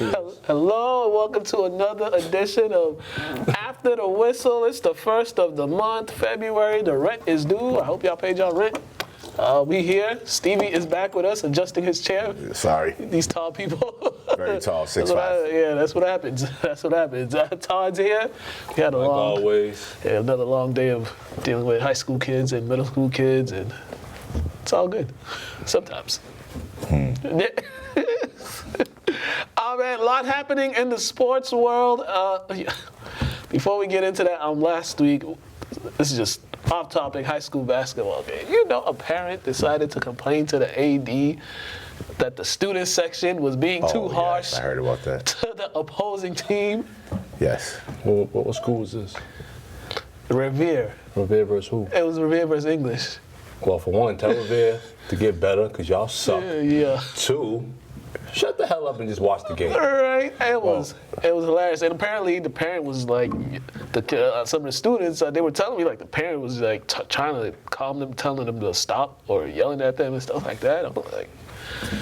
Hello, and welcome to another edition of After the Whistle. It's the first of the month, February. The rent is due. I hope y'all paid y'all rent. We here. Stevie is back with us, adjusting his chair. Sorry. These tall people. Very tall, 6'5". Yeah, that's what happens. That's what happens. Todd's here. We had a another long day of dealing with high school kids and middle school kids, and it's all good. Sometimes. Oh man, a lot happening in the sports world. Before we get into that, last week, this is just off topic, high school basketball game. You know, a parent decided to complain to the AD that the student section was being too harsh. Yes, I heard about that. To the opposing team. Yes. What school was this? Revere. Revere versus who? It was Revere versus English. Well, for one, tell Revere to get better because y'all suck. Yeah. Two, shut the hell up and just watch the game. Right. It was hilarious. And apparently the parent was like, some of the students, they were telling me like the parent was like trying to calm them, telling them to stop or yelling at them and stuff like that. I'm like,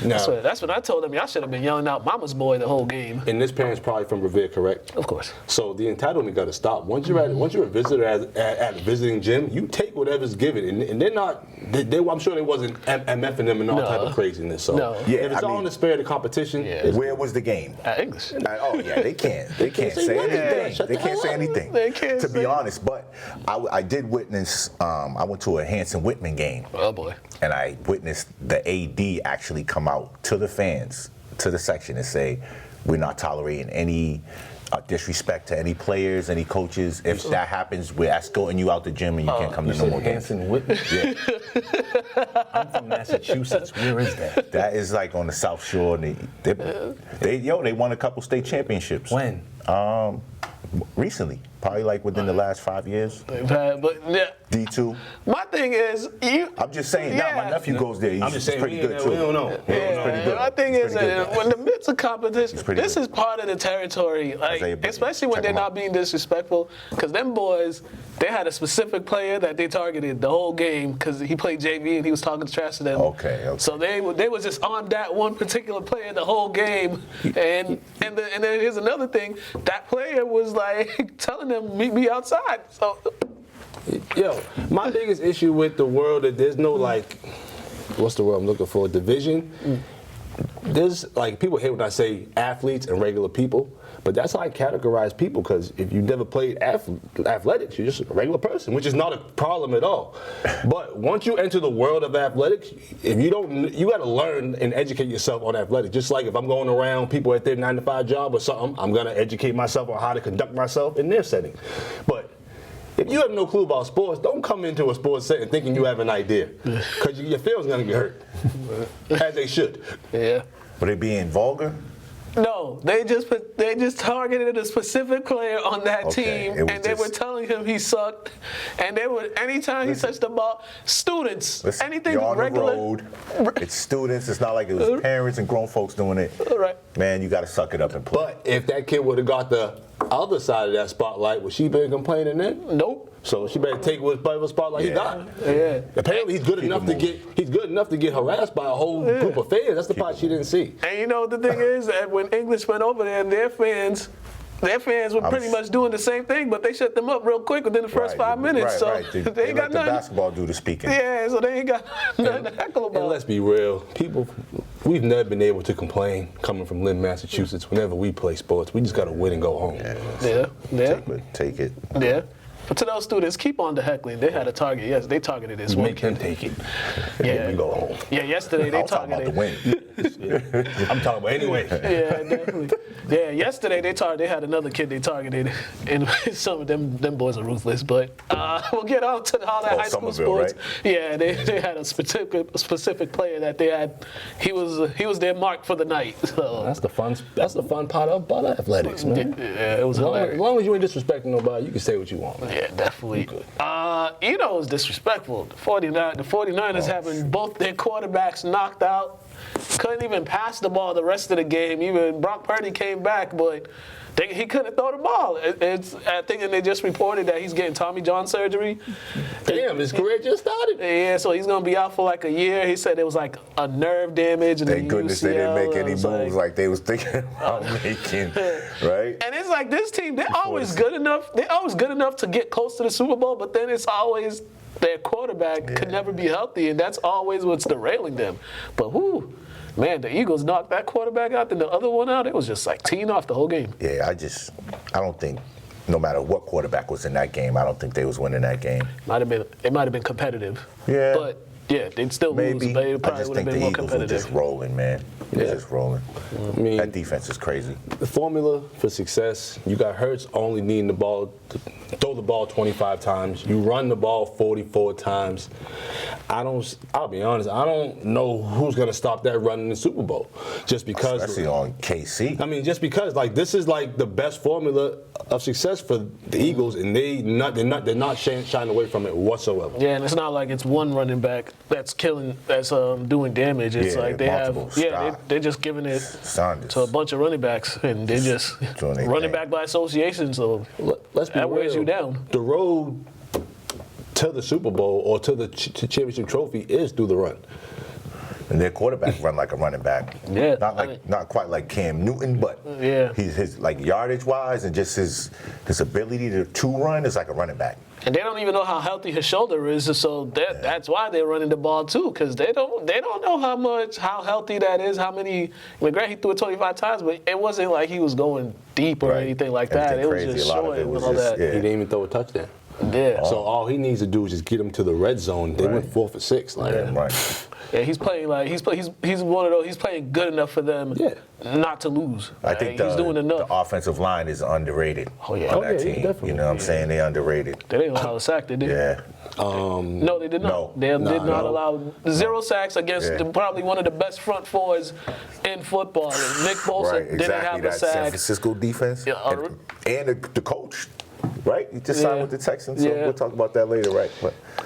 that's when I told them y'all should have been yelling out Mama's boy the whole game. And this parent's probably from Revere, correct? Of course. So the entitlement got to stop. Once you're a visitor at a visiting gym, you take whatever's given, and they're not. I'm sure they wasn't MFing them and all type of craziness. So if it's all in the spirit of competition, where was the game? At English. They can't say anything. They can't say anything. They can't. To be honest, but I did witness. I went to a Hanson Whitman game. Oh boy. And I witnessed the AD actually come out to the fans, to the section, and say, we're not tolerating any disrespect to any players, any coaches. If that happens, we're escorting you out the gym and you can't come to no more games. Hanson Whitman? Yeah. I'm from Massachusetts. Where is that? That is like on the South Shore. They won a couple state championships. When? Recently, probably like within the last 5 years. D2. My thing is, I'm just saying. Now my nephew goes there. He's pretty good too. We don't know. He's pretty good. My thing is, when the midst of competition, this is part of the territory. Like, especially when they're not being disrespectful, because them boys, they had a specific player that they targeted the whole game because he played JV and he was talking trash to them. Okay. So they was just on that one particular player the whole game, and then here's another thing. That player was like telling them meet me outside. So. Yo, my biggest issue with the world that there's no what's the word I'm looking for? Division. There's people hate when I say athletes and regular people, but that's how I categorize people. Because if you never played athletics, you're just a regular person, which is not a problem at all. But once you enter the world of athletics, if you don't, you got to learn and educate yourself on athletics. Just like if I'm going around people at their 9-to-5 job or something, I'm gonna educate myself on how to conduct myself in their setting. But if you have no clue about sports, don't come into a sports setting thinking you have an idea, because your feelings are going to get hurt, as they should. Yeah. Were they being vulgar? No, they just targeted a specific player on that team, and they were telling him he sucked. And they would anytime he touched the ball, students, anything you're on regular. the road. It's students. It's not like it was parents and grown folks doing it. Right. Man, you got to suck it up and play. But if that kid would have got the other side of that spotlight, would she been complaining then? Nope. So she better take whatever spotlight he got. Yeah. Apparently he's good enough to get harassed by a whole group of fans. That's the part she didn't see. And you know the thing is that when English went over there, and their fans were pretty much doing the same thing, but they shut them up real quick within the first 5 minutes. Right. They ain't got let the nothing. basketball do the speaking. Yeah, so they ain't got nothing to heckle about. And let's be real, we've never been able to complain coming from Lynn, Massachusetts. Whenever we play sports, we just got to win and go home. Yeah. Take it. Yeah. But to those students, keep on the heckling. They had a target. Yes, they targeted this one. Make him take it. Yeah. We go home. Yeah, yesterday they targeted. I'm talking about the win. I'm talking about anyway. Yeah, definitely. Yeah, yesterday they had another kid they targeted, and some of them boys are ruthless. But we'll get on to all that high school sports. Right? Yeah, they had a specific player that they had. He was their mark for the night. So. That's the fun part about athletics, man. Yeah, it was hilarious. As long as you ain't disrespecting nobody, you can say what you want. Yeah, definitely. You know, it's disrespectful. The 49ers having both their quarterbacks knocked out, couldn't even pass the ball the rest of the game. Even Brock Purdy came back, but he couldn't throw the ball. I think they just reported that he's getting Tommy John surgery. Damn, his career just started. Yeah, so he's gonna be out for like a year. He said it was like a nerve damage. And Thank goodness they didn't make any moves like they was thinking about making, right? And it's like this team, they're always good enough. They're always good enough to get close to the Super Bowl, but then it's always their quarterback could never be healthy, and that's always what's derailing them. But man, the Eagles knocked that quarterback out, then the other one out. It was just like teeing off the whole game. Yeah, I don't think, no matter what quarterback was in that game, I don't think they was winning that game. It might have been competitive. Yeah. But yeah, they'd still lose. But it probably would have been more competitive. I just think the Eagles were just rolling, man. They're just rolling. I mean, that defense is crazy. The formula for success, you got Hurts only needing the ball, throw the ball 25 times. You run the ball 44 times. I'll be honest, I don't know who's going to stop that run in the Super Bowl. Just because. Especially on KC. I mean, just because, like, this is like the best formula of success for the Eagles, and they're not shying away from it whatsoever. Yeah, and it's not like it's one running back that's doing damage. It's like they have, they're just giving it to a bunch of running backs, and they're just running back by association. So let's be that real. wears you down. The road to the Super Bowl or to the championship trophy is through the run. And their quarterback run like a running back. Yeah, not quite like Cam Newton, but his like yardage wise and just his ability to run is like a running back. And they don't even know how healthy his shoulder is, so that's why they're running the ball too, because they don't know how healthy that is. How many? McGrath, he threw it 25 times, but it wasn't like he was going deep or anything like that. It was just short and all that. He didn't even throw a touchdown. Yeah. So all he needs to do is just get him to the red zone. They went 4 for 6. Yeah, he's playing like he's one of those. He's playing good enough for them not to lose. I think he's doing enough. The offensive line is underrated. On that team. Definitely. You know what I'm saying? They underrated. They didn't allow a sack, did they? Yeah. No, they did not. No. They did not allow 0 sacks against probably one of the best front fours in football. Nick Bosa didn't have a sack. San Francisco defense and the coach. Right? He just signed with the Texans, so we'll talk about that later, right?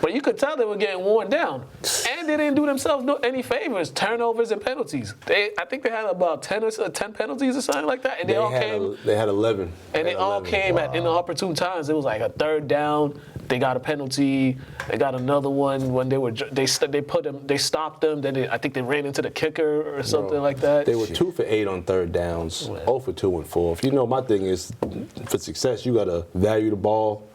But you could tell they were getting worn down. And they didn't do themselves any favors, turnovers and penalties. I think they had about 10 penalties or something like that. And they all came. They had 11. And they all came in the opportune times. It was like a third down. They got a penalty. They got another one when they stopped them. Then I think they ran into the kicker or something like that. They were 2 for 8 on third downs, 0 for 2 and 4. You know, my thing is, for success, you gotta value the ball,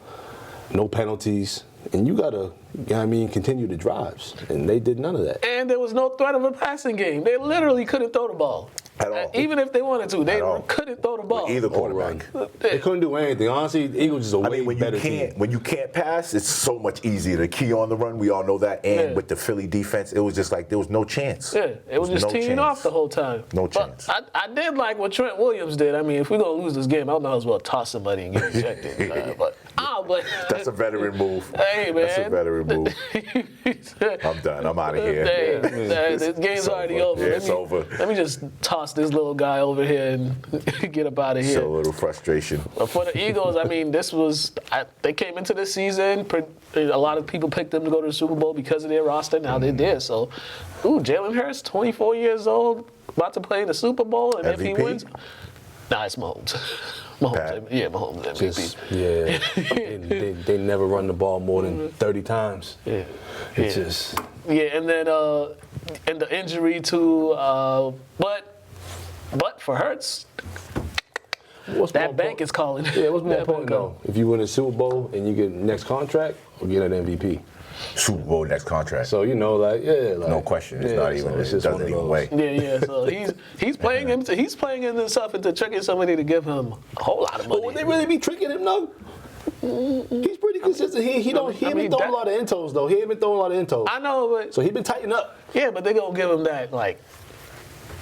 no penalties, and you gotta, continue the drives. And they did none of that. And there was no threat of a passing game. They literally couldn't throw the ball. At all. Even if they wanted to, they couldn't throw the ball. With either quarterback. They couldn't do anything. Honestly, the Eagles is a way better team. When you can't pass, it's so much easier to key on the run. We all know that. And with the Philly defense, it was just like there was no chance. Yeah, it was just teeing off the whole time. No chance. I did like what Trent Williams did. I mean, if we're going to lose this game, I might as well toss somebody and get ejected. But that's a veteran move. Hey, man. That's a veteran move. I'm done. I'm out of here. This game's already over. Yeah, it's over. Let me just toss this little guy over here and get up out of here. Show a little frustration. But for the Eagles, I mean, they came into this season. A lot of people picked them to go to the Super Bowl because of their roster. Now they did. So, Jalen Hurts, 24 years old, about to play in the Super Bowl, and if he wins, it's Mahomes. Mahomes MVP. They never run the ball more than 30 times. Yeah. And then and the injury to, but for Hurts, that bank is calling. Yeah, what's more important though? If you win a Super Bowl and you get next contract or get an MVP? Super Bowl next contract. So no question. It's not even. It doesn't even weigh. Yeah. So he's playing himself into tricking somebody to give him a whole lot of money. But would they really be tricking him though? He's pretty consistent. He ain't been throwing a lot of intos though. He ain't been throwing a lot of intos. I know, but so he been tightening up. Yeah, but they gonna give him that like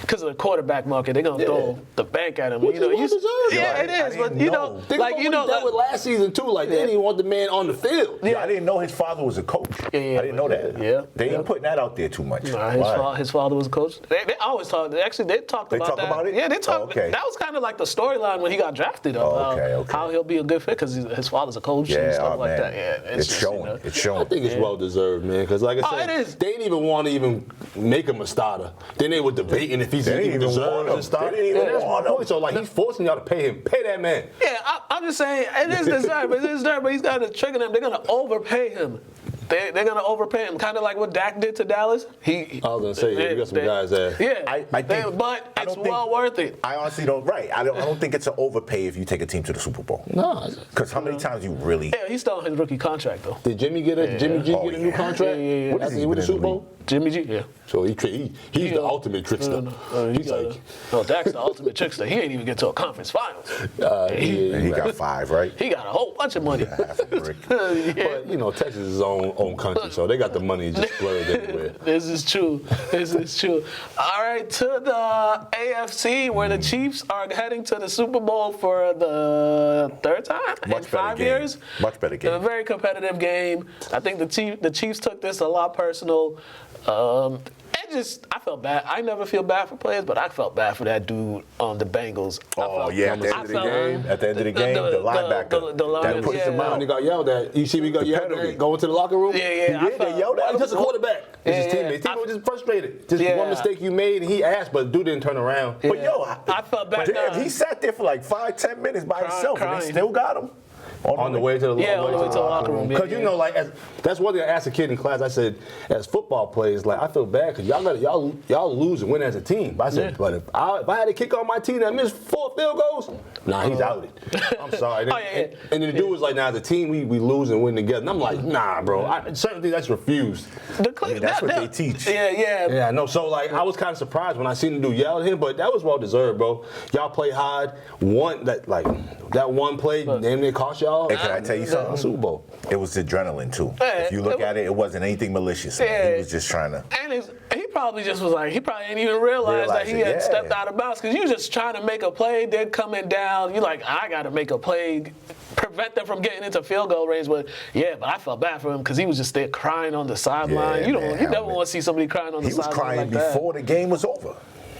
because of the quarterback market, they're gonna throw the bank at him. Which is well deserved. Yeah, it is. But you know, Think about what he dealt with last season too. Like they didn't even want the man on the field. Yeah, I didn't know his father was a coach. Yeah, I didn't know that. Yeah, They ain't putting that out there too much. His father was a coach. They always talk. Actually, they talked They about talk that. about it? Yeah, they talked. Oh, okay. That was kind of like the storyline when he got drafted. Of how he'll be a good fit because his father's a coach and stuff like that. Yeah, it's showing. It's showing. I think it's well deserved, man. Because like I said, it is. they didn't even want to even make him a starter. Then they were debating if he's even deserved to start. They didn't even That's my want him. point. So like he's forcing y'all to pay him. Pay that man. Yeah, I'm just saying it is deserved. It's deserved, but he's got to trigger them. They're gonna overpay him. They're gonna overpay him, kind of like what Dak did to Dallas. I was gonna say, you got some guys there. Yeah, I think, but it's well worth it. I honestly don't. Right, I don't think it's an overpay if you take a team to the Super Bowl. No, because how many times you really? Yeah, he's still on his rookie contract though. Did Jimmy get a a new contract? Yeah. What is he with the Super Bowl? Jimmy G, yeah. So he's the ultimate trickster. He's like, no, Dak's the ultimate trickster. He ain't even get to a conference finals. He got 5, right? He got a whole bunch of money. Half a brick. But you know, Texas is his own country, so they got the money just spread everywhere. This is true. All right, to the AFC, where the Chiefs are heading to the Super Bowl for the third time in 5 years. Much better game. A very competitive game. I think the Chiefs took this a lot personal. I felt bad. I never feel bad for players, but I felt bad for that dude on the Bengals. At the end of the game, the linebacker that pushed him out. And he got yelled at. You see me got yelled at going to the locker room? Yeah. They yelled at him. He's just a quarterback. It's his teammates. He was just frustrated. Just one mistake you made, and he asked, but the dude didn't turn around. But I felt bad. Damn, he sat there for like 5-10 minutes by himself, and they still got him. On the way to the locker room. Because you know, like that's one thing I asked a kid in class. I said, as football players, like I feel bad because y'all lose and win as a team. But I said, but if I had a kicker on my team that missed 4 field goals, he's outed. I'm sorry. And then the dude was like, as a team we lose and win together. And I'm like, nah, bro. Certain things that's refused. That's what they teach. Yeah. I know. So like, I was kind of surprised when I seen the dude yell at him, but that was well deserved, bro. Y'all play hard. That one play, damn near cost y'all. Hey, can I tell you something? Super Bowl. It was adrenaline too. If you look at it, it wasn't anything malicious. He was just trying to. And he probably just was like, he probably didn't even realize that he had stepped out of bounds because you just trying to make a play. They're coming down. You're like, I got to make a play, prevent them from getting into field goal range. But I felt bad for him because he was just there crying on the sideline. You never want to see see somebody crying on the sideline. He was crying before the game was over.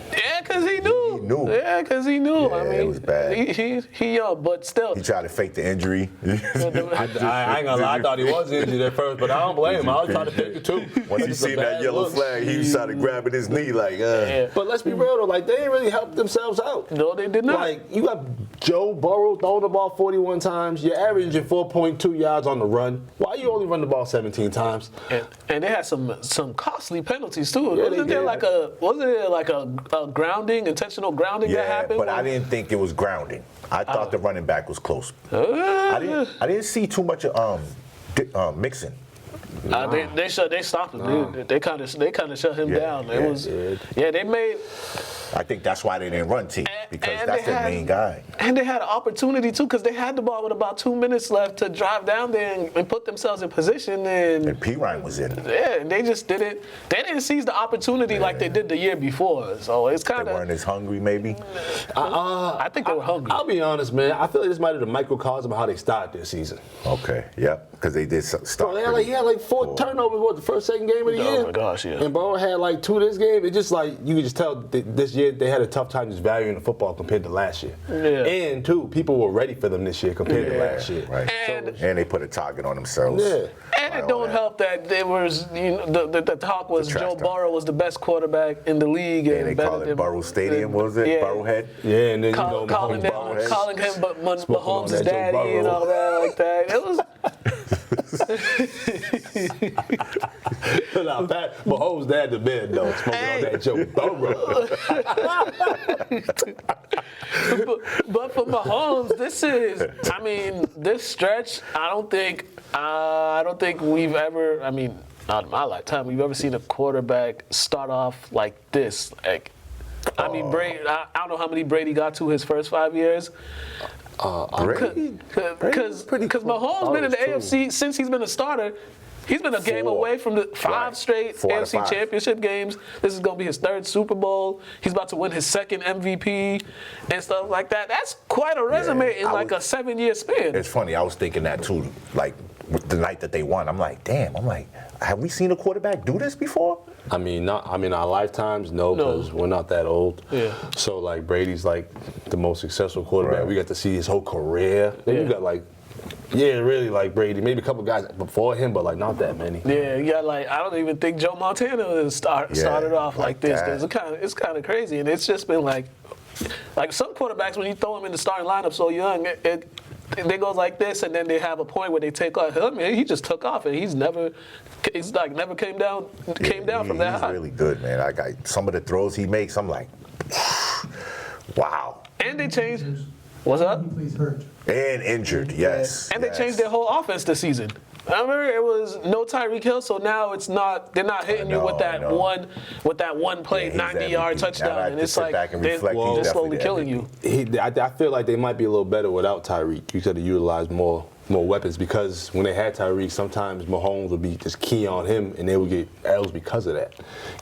Yeah, because he knew. Yeah, because he knew. I mean, it was bad. He young, but still. He tried to fake the injury. I ain't gonna lie. I thought he was injured at first, but I don't blame him. I was trying to fake it too. Once he seen that yellow flag, he started grabbing his knee like. But let's be real though. Like they didn't really help themselves out. No, they did not. Like you got Joe Burrow throwing the ball 41 times. You're averaging 4.2 yards on the run. Why you only run the ball 17 times? And they had some costly penalties too. Wasn't there like a grounding, intentional grounding that happened? But I didn't think it was grounding. I thought the running back was close. I didn't see too much mixing. They stopped him. They kind of shut him down. They made. I think that's why they didn't run T, because that's their main guy. And they had an opportunity too, because they had the ball with about 2 minutes left to drive down there and put themselves in position. And P. Ryan was in. Yeah, and they just didn't. They didn't seize the opportunity like they did the year before. So it's kind of. They weren't as hungry, maybe. I think they were hungry. I'll be honest, man. I feel like this might have been a microcosm of how they started their season. Okay. Yep. Because they did start. He had like 4 turnovers. The first, second game of the year. Oh my gosh, yeah. And Burrow had like 2 this game. It's just like you could just tell this year they had a tough time just valuing the football compared to last year. Yeah. And 2, people were ready for them this year compared to last year. Right. And they put a target on themselves. Yeah. And it don't help that there was, the talk was Joe Burrow was the best quarterback in the league. And they call it Burrow Stadium, was it? Yeah. Burrowhead? Yeah, and then calling him Mahomes' daddy Burrow. and all that like that. It was. Now, Mahomes' dad to bed though, smoking on that Joe Burrow. but for Mahomes, this stretch, I don't think we've ever. Not in my lifetime, we've ever seen a quarterback start off like this. Brady. I don't know how many Brady got to his first 5 years. Brady? Because Mahomes been in the AFC since he's been a starter. He's been a game 4. away from the 5 Right. straight 4 out of AFC 5. Championship games. This is going to be his 3rd Super Bowl. He's about to win his 2nd MVP and stuff like that. That's quite a resume in like a 7-year span. It's funny. I was thinking that too. Like the night that they won, I'm like, damn. I'm like, have we seen a quarterback do this before? I mean, our lifetimes, no, because we're not that old. Yeah. So like Brady's like the most successful quarterback. Right. We got to see his whole career. Then you got like, really like Brady. Maybe a couple guys before him, but like not that many. Yeah, you got like I don't even think Joe Montana started off like this. that. It's kind of crazy, and it's just been like some quarterbacks when you throw them in the starting lineup so young, they go like this, and then they have a point where they take off. I mean, he just took off, and he's never came down from that He's high. really good, man. I got some of the throws he makes. I'm like, wow. And they changed. What's up? He plays hurt. And injured, yes. And they changed their whole offense this season. I remember it was no Tyreek Hill, so now it's not. They're not hitting you with that one play, Yeah, he's 90-yard MVP. touchdown, Now I and have it's to sit like back and they're reflect. He's slowly definitely killing the you. I feel like they might be a little better without Tyreek. You could have utilized more weapons because when they had Tyreek, sometimes Mahomes would be just key on him, and they would get L's because of that.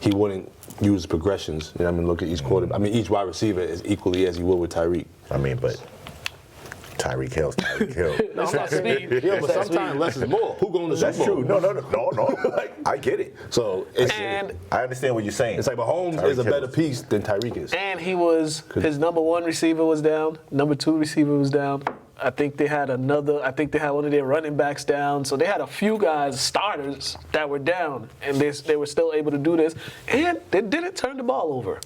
He wouldn't use progressions. You know what I mean, look at each quarterback. I mean, each wide receiver as equally as he would with Tyreek. I mean, but Tyreek Hill's Tyreek Hill. No, I'm not speed. Yeah, but sometimes less is more. Who going to the That's Super Bowl? true. No. I get it. So And I understand what you're saying. it's like Mahomes Tyreek is a better Hill. piece than Tyreek is. And his number 1 receiver was down, number 2 receiver was down. I think they had one of their running backs down. So they had a few guys, starters, that were down, and they were still able to do this. And they didn't turn the ball over.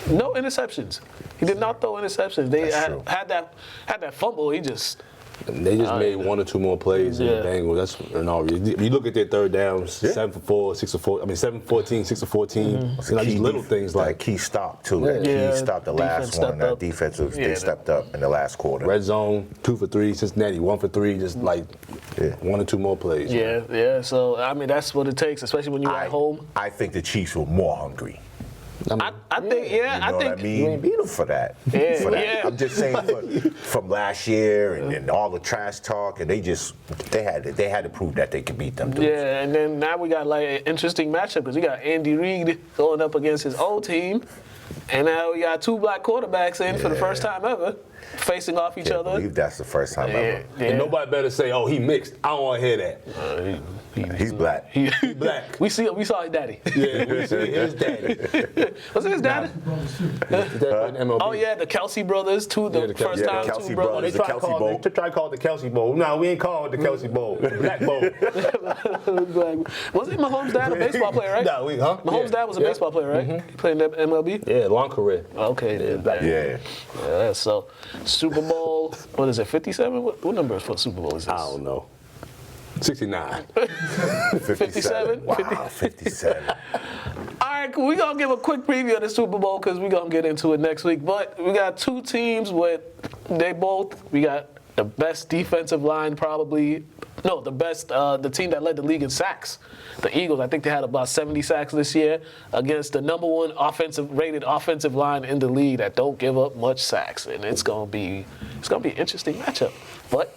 No interceptions. He did not throw interceptions. They That's true. had that fumble. He just They just made 1 or 2 more plays in the Bengals. That's in all. If you look at their third downs, 7 for 4, 6 for 4. I mean, 7 for 14, 6 for 14. It's You know, a these key little things that like key stop too. That Yeah. key stop, the last Defense one. stepped That up. defensive, Yeah. they stepped up in the last quarter. red zone, 2 for 3. Cincinnati, 1 for 3. Just like 1 or 2 more plays. yeah. So I mean, that's what it takes, especially when you're at home. I think the Chiefs were more hungry. I think, You know what I mean? You ain't beat them for that. Yeah, For that. yeah. I'm just saying from last year and all the trash talk, and they had to prove that they could beat them. Dudes. Yeah, and then now we got like an interesting matchup because we got Andy Reid going up against his old team, and now we got 2 black quarterbacks in for the first time ever, facing off each I other. believe that's the first time ever. And nobody better say, "Oh, he mixed." I don't want to hear that. He's black. He black. We saw his daddy. Yeah, we see his daddy. Was it his daddy? Brothers too. Is that in MLB? Oh yeah, the Kelsey brothers, the the first yeah, time the Kelsey two brothers. brothers. They try to Kelsey Bowl. call it the Kelsey Bowl. No, we ain't calling it the Kelsey Bowl. The Black Bowl. Was it Mahomes' dad a baseball player, right? No, Mahomes' dad was a baseball player, right? He played in the MLB. Yeah, long career. Okay, then. Yeah. So Super Bowl, what is it? 57? What number for Super Bowl is this? I don't know. 69. 57? Wow, 57. All right, we're going to give a quick preview of the Super Bowl because we're going to get into it next week. But we got 2 teams we got the best defensive line probably. No, the team that led the league in sacks. The Eagles, I think they had about 70 sacks this year against the number 1 rated offensive line in the league that don't give up much sacks. And it's going to be an interesting matchup. But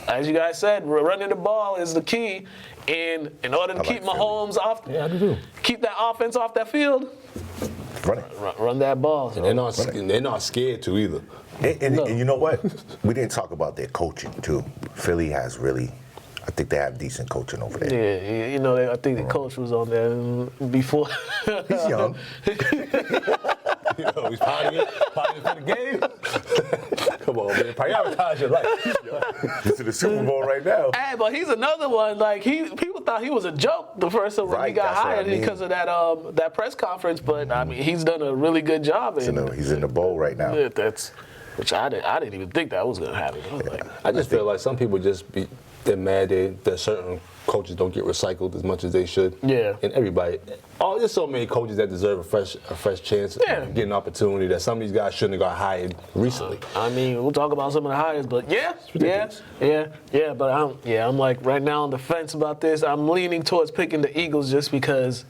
as you guys said, running the ball is the key. And in order to keep Mahomes off, Yeah, I do. keep that offense off that field, Run it. run that ball. So. They're not scared to either. And you know what? We didn't talk about their coaching, too. Philly has really, I think they have decent coaching over there. Yeah, I think the coach was on there before. He's young. He's partying for the game. Come on, man. Prioritize your life. He's in the Super Bowl right now. Hey, but he's another one. Like people thought he was a joke the first time when he Right, got that's what I hired mean. because of that press conference. But I mean, he's done a really good job. He's in the bowl right now. Which I didn't even think that was gonna happen. I was like, I just feel like some people they're mad that certain coaches don't get recycled as much as they should. Yeah. And everybody, there's so many coaches that deserve a fresh chance, Yeah. get an opportunity that some of these guys shouldn't have got hired recently. I mean, we'll talk about some of the hires, but ridiculous. but I'm like right now on the fence about this. I'm leaning towards picking the Eagles just because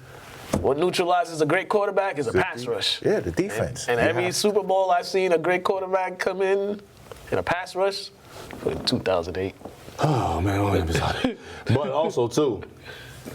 what neutralizes a great quarterback is a pass rush. Yeah, the defense. And You every have- Super Bowl I've seen a great quarterback come in a pass rush, 2008. Oh man, don't get me started. But also too,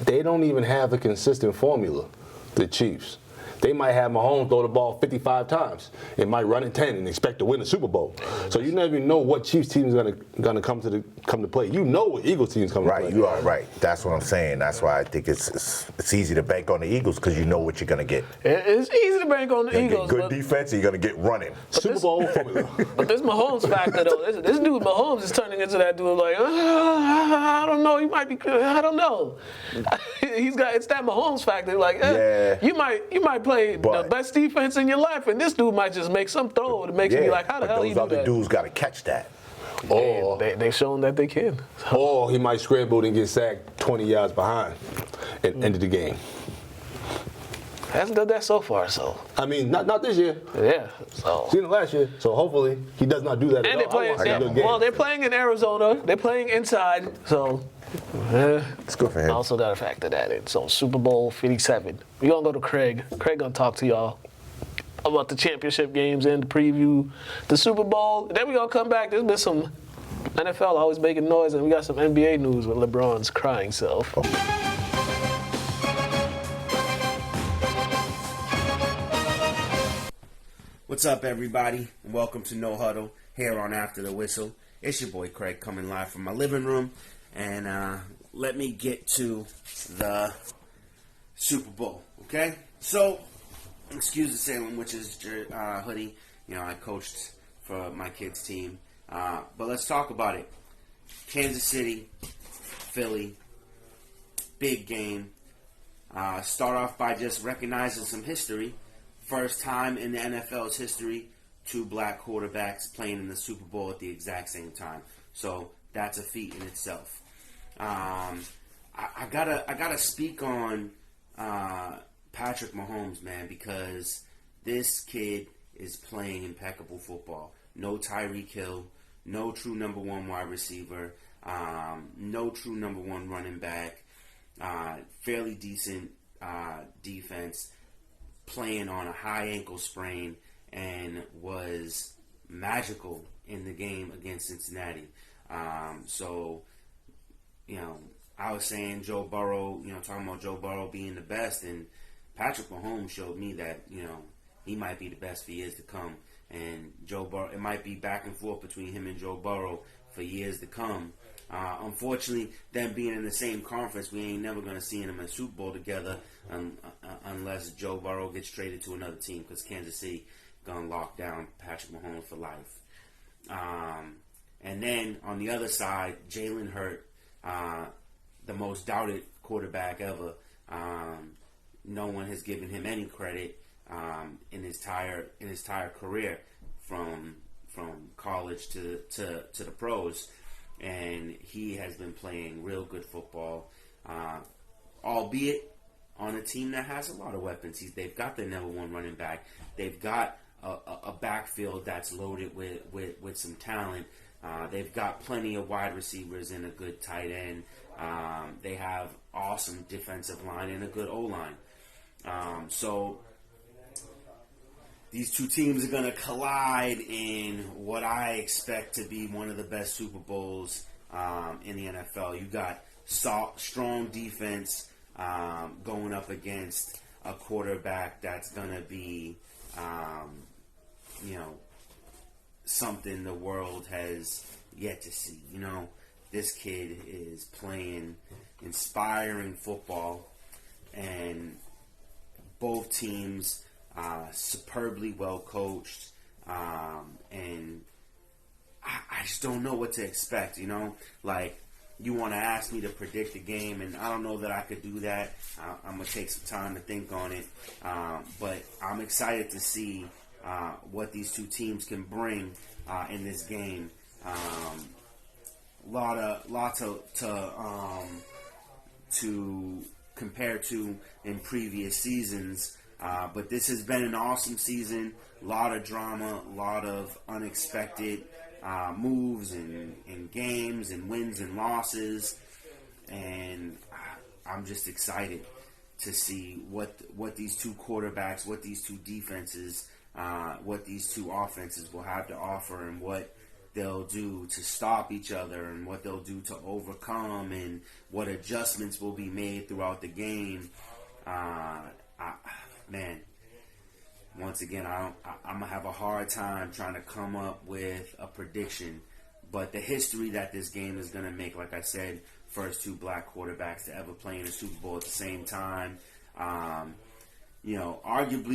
they don't even have a consistent formula. The Chiefs. They might have Mahomes throw the ball 55 times. It might run in 10 and expect to win the Super Bowl. So you never know what Chiefs team is gonna come to play. You know what Eagles team is coming to play. Right, you are right. That's what I'm saying. That's why I think it's easy to bank on the Eagles because you know what you're gonna get. It's easy to bank on the You're gonna Eagles. get good defense, and you're gonna get running. Super Bowl formula. But this Mahomes factor, though, this dude Mahomes is turning into that dude like, I don't know, he might be good. I don't know. It's that Mahomes factor. Like, you might play the best defense in your life, and this dude might just make some throw that makes you be like, how the hell he do that? Those other dudes got to catch that. Or they shown that they can. Or he might scramble and get sacked 20 yards behind and end of the game. Hasn't done that so far, so. I mean, not this year. Yeah, so. Seen it last year, so hopefully he does not do that And at all. they're playing in Arizona. They're playing inside, so. It's good for him. Also got to factor that in. So Super Bowl 57. We're going to go to Craig. Craig going to talk to y'all about the championship games and preview the Super Bowl. Then we're going to come back. There's been some NFL always making noise, and we got some NBA news with LeBron's crying self. What's up, everybody? Welcome to No Huddle here on After the Whistle. It's your boy Craig coming live from my living room. And let me get to the Super Bowl, okay? So, excuse the Salem Witches hoodie. You know, I coached for my kids' team. But let's talk about it. Kansas City, Philly, big game. Start off by just recognizing some history. First time in the NFL's history, 2 black quarterbacks playing in the Super Bowl at the exact same time. So, that's a feat in itself. I gotta speak on Patrick Mahomes, man, because this kid is playing impeccable football. No Tyreek Hill, no true number 1 wide receiver, no true number 1 running back, fairly decent defense, playing on a high ankle sprain, and was magical in the game against Cincinnati. So, you know, I was saying Joe Burrow, talking about Joe Burrow being the best, and Patrick Mahomes showed me that, he might be the best for years to come. And Joe Burrow, it might be back and forth between him and Joe Burrow for years to come. Unfortunately, them being in the same conference, we ain't never going to see them in a Super Bowl together unless Joe Burrow gets traded to another team, because Kansas City going to lock down Patrick Mahomes for life. And then on the other side, Jalen Hurts, the most doubted quarterback ever. No one has given him any credit in his entire career, from college to the pros, and he has been playing real good football, albeit on a team that has a lot of weapons. They've got their number 1 running back. They've got a backfield that's loaded with some talent. They've got plenty of wide receivers and a good tight end. They have awesome defensive line and a good O-line. So these two teams are going to collide in what I expect to be one of the best Super Bowls in the NFL. You got strong defense going up against a quarterback that's going to be, something the world has yet to see. This kid is playing inspiring football, and both teams superbly well coached, and I just don't know what to expect. Like, you want to ask me to predict the game, and I don't know that I could do that. I'm gonna take some time to think on it, but I'm excited to see what these two teams can bring in this game. Lot to compare to in previous seasons, but this has been an awesome season. A lot of drama, a lot of unexpected moves and games and wins and losses, and I'm just excited to see what these two quarterbacks, what these two defenses, what these two offenses will have to offer, and what they'll do to stop each other and what they'll do to overcome and what adjustments will be made throughout the game. Man, once again, I'm going to have a hard time trying to come up with a prediction. But the history that this game is going to make, like I said, first two black quarterbacks to ever play in a Super Bowl at the same time. Arguably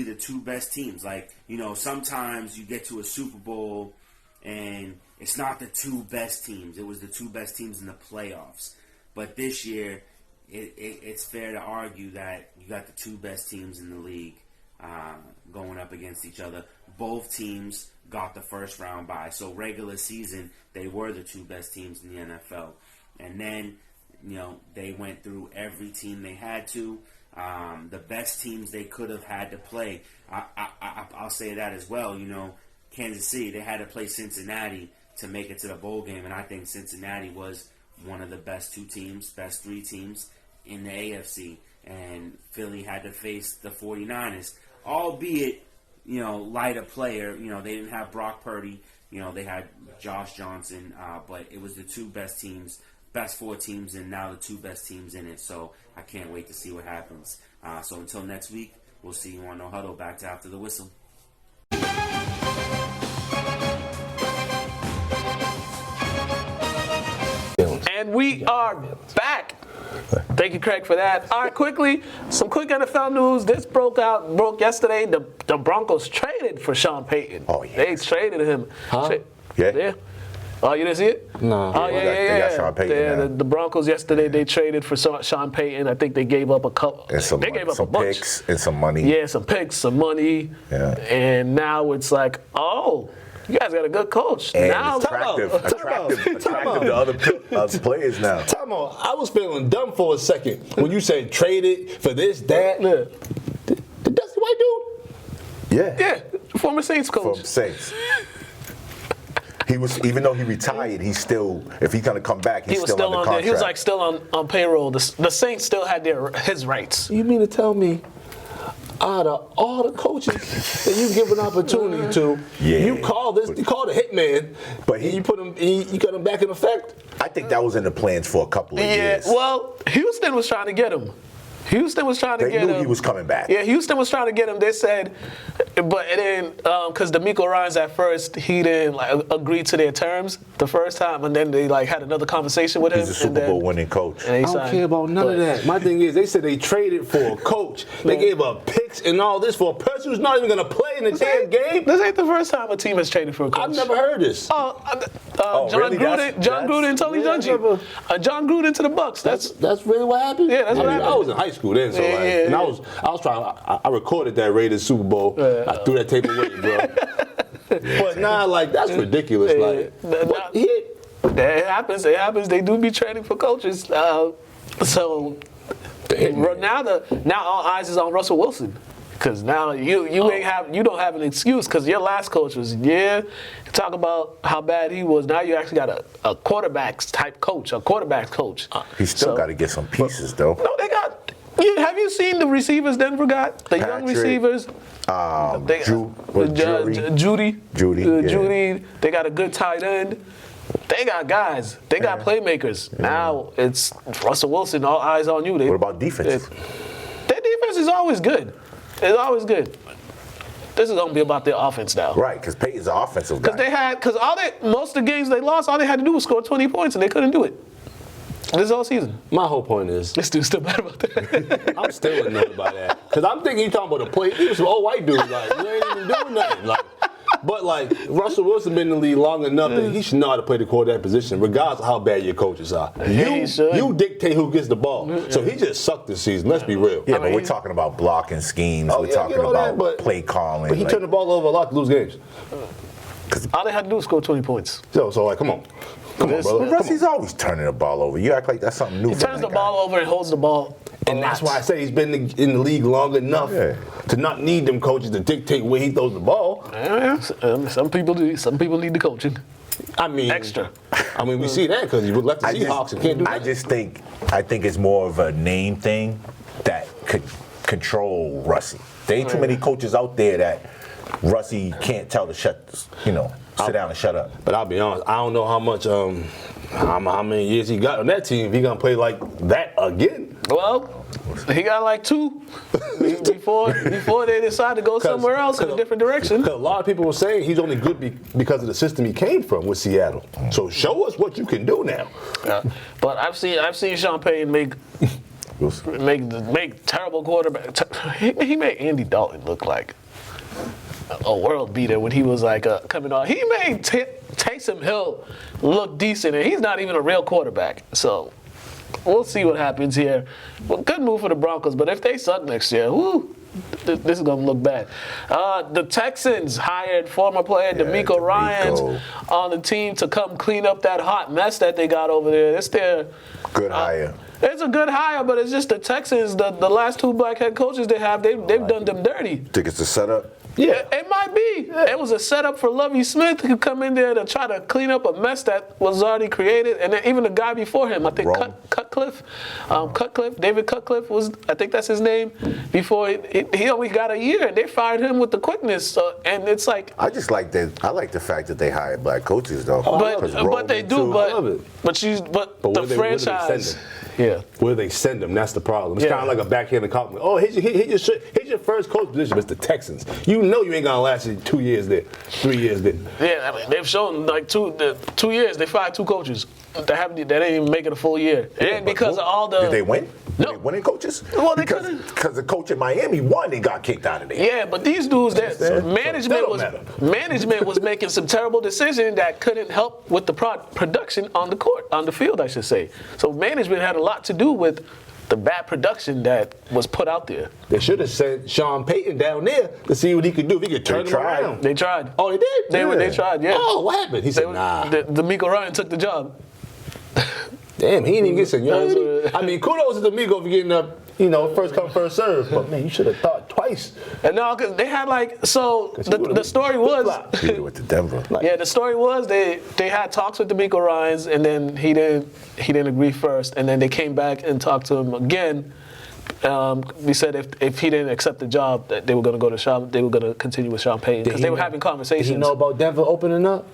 the two best teams. Like, sometimes you get to a Super Bowl and it's not the two best teams. It was the two best teams in the playoffs. But this year, it's fair to argue that you got the two best teams in the league going up against each other. Both teams got the first round bye. So regular season, they were the two best teams in the NFL. And then, they went through every team they had to. The best teams they could have had to play. I'll say that as well. Kansas City, they had to play Cincinnati to make it to the bowl game. And I think Cincinnati was one of the best best three teams in the AFC. And Philly had to face the 49ers. Albeit, lighter player. They didn't have Brock Purdy. They had Josh Johnson. But it was the two best teams, best four teams, and now the two best teams in it. So I can't wait to see what happens. So until next week, we'll see you on No Huddle. Back to After the Whistle. And we are back. Thank you, Craig, for that. All right, quickly, some quick NFL news. This broke yesterday. The Broncos traded for Sean Payton. Oh, yeah. They traded him. Huh? Yeah. Oh, you didn't see it? No. Oh, yeah. They got Sean Payton now. The Broncos yesterday, they traded for Sean Payton. I think they gave up a couple. And They gave up a some bunch. picks and some money. Yeah, some picks, some money. Yeah. And now it's like, oh, you guys got a good coach. And now it's attractive to other players now. Time out. I was feeling dumb for a second when you said traded for this, that. Yeah. The dusty white dude? Yeah, former Saints coach. From Saints. He was, even though he retired, he's still, if he's gonna come back, he's still under contract. He was like still on payroll. The Saints still had his rights. You mean to tell me out of all the coaches that you give an opportunity to, you call the hitman, but you got him back in effect? I think that was in the plans for a couple of years. Yeah, well, Houston was trying to get him. They knew he was coming back. Yeah, Houston was trying to get him. They said, but it didn't, because DeMeco Ryans at first, he didn't agree to their terms the first time, and then they had another conversation with him. He's a Super Bowl winning coach. I don't care about none of that. My thing is, they said they traded for a coach. They gave up picks and all this for a person who's not even going to play in the damn game. This ain't the first time a team has traded for a coach. I've never heard this. John really? Gruden and Tony Dungy. John Gruden to the Bucks. That's really what happened? Yeah, that's what happened. I was in high school then, so and I was trying. I recorded that Raiders Super Bowl. I threw that tape away, bro. But that's ridiculous. It happens. They do be trading for coaches. So now all eyes is on Russell Wilson. Because now you don't have an excuse because your last coach was talk about how bad he was. Now you actually got a quarterbacks type coach, a quarterbacks coach. He's still got to get some pieces though. No, they got. Have you seen the receivers Denver got? The young receivers. Judy. They got a good tight end. They got guys. They got playmakers. Yeah. Now it's Russell Wilson. All eyes on you. What about defense? Their defense is always good. It's always good. This is gonna be about their offense now. Right, because Peyton's an offensive guy. Most of the games they lost, all they had to do was score 20 points, and they couldn't do it. This whole season. My whole point is, this dude's still mad about that. I'm still annoyed by that because I'm thinking you talking about a play. He was some old white dude, you ain't even doing nothing, But Russell Wilson been in the league long enough that he should know how to play the quarterback position, regardless of how bad your coaches are. You dictate who gets the ball. So he just sucked this season. Let's be real. Yeah, but we're talking about blocking schemes. We're talking about play calling. But he turned the ball over a lot to lose games. All they had to do was score 20 points. So come on. Come on, brother. Rusty's always turning the ball over. You act like that's something new. He turns the ball over and holds the ball. And that's why I say he's been in the league long enough to not need them coaches to dictate where he throws the ball. Some people do. Some people need the coaching. Extra. We see that because you left the Seahawks and can't do that. I think it's more of a name thing that could control Rusty. There ain't too many coaches out there that Rusty can't tell to shut sit down and shut up. But I'll be honest, I don't know how much, how many years he got on that team. If he gonna play like that again. Well, he got like 2 before they decide to go somewhere else in a different direction. Because a lot of people were saying he's only good because of the system he came from with Seattle. So show us what you can do now. Yeah. But I've seen Sean Payton make terrible quarterback. He made Andy Dalton look like a world beater when he was like coming on. He made Taysom Hill look decent, and he's not even a real quarterback. So we'll see what happens here. Well, good move for the Broncos, but if they suck next year, whoo, this is going to look bad. The Texans hired former player DeMeco Ryans on the team to come clean up that hot mess that they got over there. It's their good hire. It's a good hire, but it's just the Texans, the last 2 black head coaches they have, they've done them dirty. Think it's a setup? Yeah, it might be. Yeah. It was a setup for Lovie Smith to come in there to try to clean up a mess that was already created. And then even the guy before him, I think David Cutcliffe was, I think that's his name, before he only got a year, and they fired him with the quickness. So, and it's like, I just like that. I like the fact that they hired black coaches, though. But they do. But the franchise. Yeah. Where they send them, that's the problem. It's kind of like a backhanded compliment. Oh, here's your first coach position, it's the Texans. You know you ain't gonna last 2 years there, 3 years there. Yeah, I mean, they've shown like 2 years they fired 2 coaches that didn't even make it a full year. And because of all the. Did they win? No. Did they winning coaches? Well, they because the coach in Miami won and got kicked out of there. Yeah, but these dudes, management was making some terrible decisions that couldn't help with the production on the court, on the field, I should say. So management had a lot to do with the bad production that was put out there. They should have sent Sean Payton down there to see what he could do. If he could turn them around. They tried. Oh, they did? They tried, yeah. Oh, what happened? He said, nah. DeMeco Ryan took the job. Damn, he didn't even get seniority. I mean, kudos to DeMeco for getting up, first come, first serve. But, man, you should have thought twice. And no, because they had the story was. He went to Denver. Yeah, the story was they had talks with DeMeco Ryans, and then he didn't agree first, and then they came back and talked to him again. We said if he didn't accept the job, that they were going to continue with Sean Payton because they were having conversations. Did he know about Denver opening up?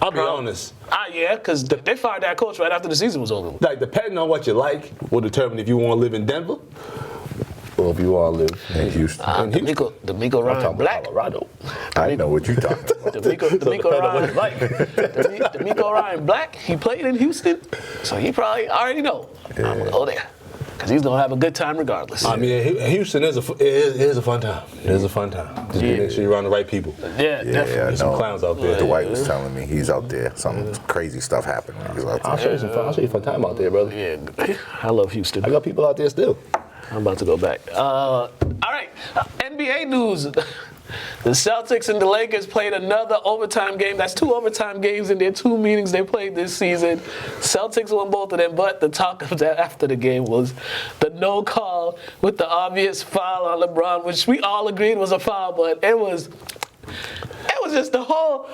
I'll be honest. Yeah, because they fired that coach right after the season was over. Like, depending on what you like, will determine if you want to live in Denver or if you want to live in Houston. DeMeco Ryan Black. Colorado. I know what you're talking about. DeMeco Ryan Black, he played in Houston, so he probably already know. Yeah. I'm going to go there. Because he's going to have a good time regardless. I mean, Houston is a fun time. It is a fun time. Just make sure you're around the right people. Yeah, definitely. There's some clowns out there. Dwight was telling me he's out there. Some crazy stuff happened when he was out there. I'll show you fun time out there, brother. Yeah, I love Houston. I got people out there still. I'm about to go back. All right, NBA news. The Celtics and the Lakers played another overtime game. That's 2 overtime games in their 2 meetings they played this season. Celtics won both of them, but the talk of that after the game was the no call with the obvious foul on LeBron, which we all agreed was a foul, but it was just the whole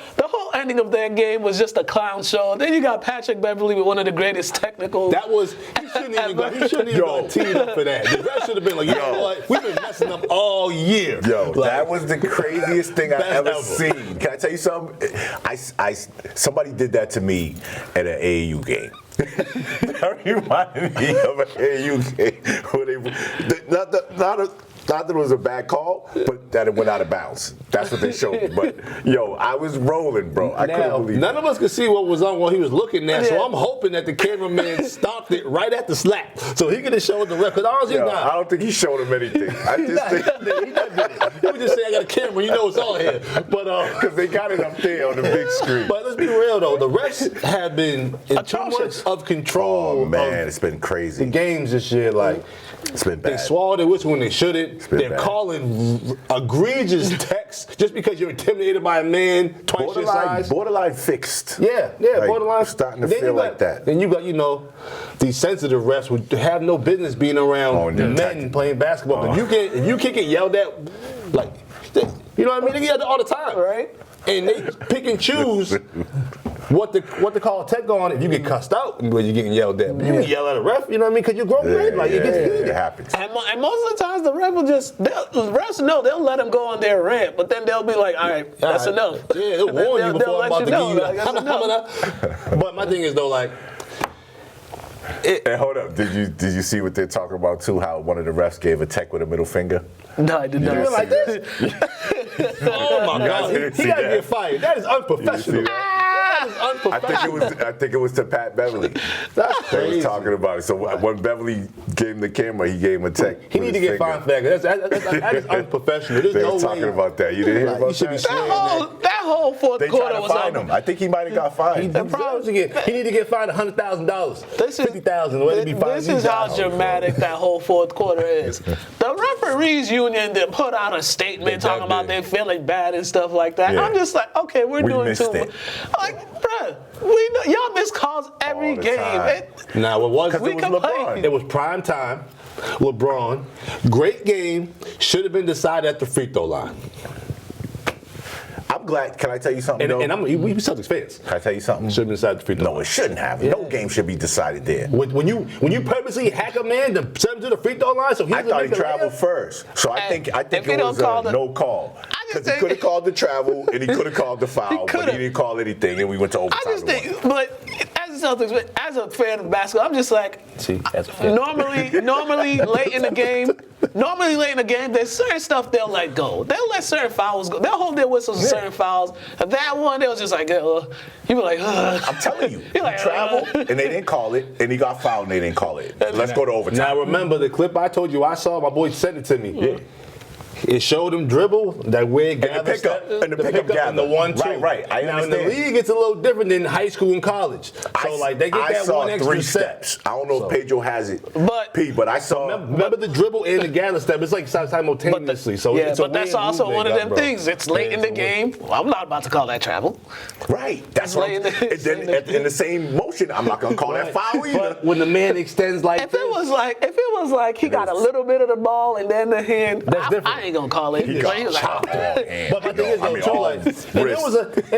ending of that game was just a clown show. Then you got Patrick Beverley with one of the greatest technicals. That was he shouldn't even got teed up for that. The rest should have been like, you know what? We've been messing up all year. That was the craziest thing I've ever seen. Can I tell you something? Somebody did that to me at an AAU game. That reminded me of an AAU game where not that it was a bad call, but that it went out of bounds. That's what they showed me. But, I was rolling, bro. I couldn't believe it. None of us could see what was on while he was looking there, so I'm hoping that the cameraman stopped it right at the slap so he could have showed the ref. Because honestly, I don't think he showed him anything. I just think he would just say, I got a camera, it's all here. But because they got it up there on the big screen. But let's be real, though. The refs have been in too much of control. Oh, man, it's been crazy. The games this year, it's been bad. They swallowed their whistle when they shouldn't. They're calling egregious texts just because you're intimidated by a man twice your size. Borderline fixed. Yeah, borderline. Starting to feel like that. Then you got, these sensitive refs who have no business being around men playing basketball. If you can't get yelled at, you know what I mean? They get yelled at all the time. Right. And they pick and choose what the call take on if you get cussed out when you're getting yelled at. But you can yell at a ref, you know what I mean? Because you're grown man. Like, it gets heated. It happens. And most of the times the ref will refs know they'll let them go on their rant, but then they'll be like, all right, that's enough. Yeah, they'll warn you before I'm about to give you like, that's enough. But my thing is though, like, And hold up, did you see what they're talking about too? How one of the refs gave a tech with a middle finger? No, I did not. you like this? Oh my God, didn't he see gotta that. get fired. That is unprofessional. that? That is unprofessional. I think it was to Pat Beverly. That's They crazy. was talking about it. So when Beverly gave him the camera, he gave him a tech. He with need to his get finger. fined for that. That is unprofessional. There's They no were talking way. about that. You didn't hear Like, about you should be that? That whole fourth They tried quarter to was fine on. him. I think he might have got fined. He need to get fined $100,000, $50,000, whatever he fined. This is how dramatic that whole fourth quarter is. The referees union that put out a statement They talking about did. they feeling bad and stuff like that. Yeah. I'm just like, okay, we're We doing missed too much. it. Like, bruh, we know, y'all miss calls every All the game. time. Now, what was Because We it was complain. LeBron. It was prime time. LeBron, great game, should have been decided at the free throw line. I'm glad. Can I tell you something? And though? we Celtics fans. Can I tell you something? Should have been decided at the free throw No, line. it shouldn't have. Yeah. No game should be decided there. When you purposely hack a man to send him to the free throw line, so he I doesn't thought he make the traveled layup? first, so I think if he it don't was call a the- no call. I just Because he think- could have called the travel and he could have called the foul, but coulda. he didn't call anything, and we went to overtime. I just and think, won. but as a Celtics, as a fan of basketball, I'm just like, See, that's a fan. normally late in the game, there's certain stuff they'll let go. They'll let certain fouls go. They'll hold their whistles for certain fouls. And that one, they was just like, you be like, I'm telling you, he You're like, traveled and they didn't call it, and he got fouled and they didn't call it. Let's go to overtime. Now remember the clip I told you I saw. My boy sent it to me. Yeah. It showed him dribble, that weird the gather pickup, step, and the pickup and the gather. 1-2. Right. I now in the understand. league, it's a little different than high school and college. So like they get I that saw one extra 3 step. steps. I don't know if Pedro has it, But- but I saw. Remember the dribble and the gather step? It's like simultaneously. So yeah, it's a but that's weird also move one they of got, them bro. things. It's late Yeah, in the it's a weird- game. I'm not about to call that travel. Right. That's what. Lay in And the- then in the same motion, I'm not gonna call that foul either. But when the man extends like If this, it was like he got a little bit of the ball and then the hand, That's different. I ain't gonna call it. He But got he was chopped like, on hand. But my thing is, though, too, like, wrist. and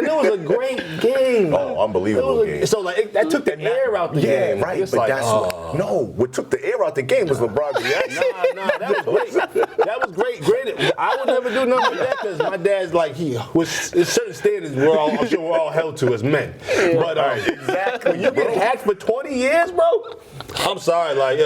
it was a great game. Oh, unbelievable It was game. So like that took the air out the Yeah, game. right. It's But like, that's what took the air out the game was LeBron's reaction. Nah, that was great. That was great. Granted, I would never do nothing like that because my dad's like there's certain standards I'm sure we're all held to as men. But Exactly. when you get hacked for 20 years, bro, I'm sorry, like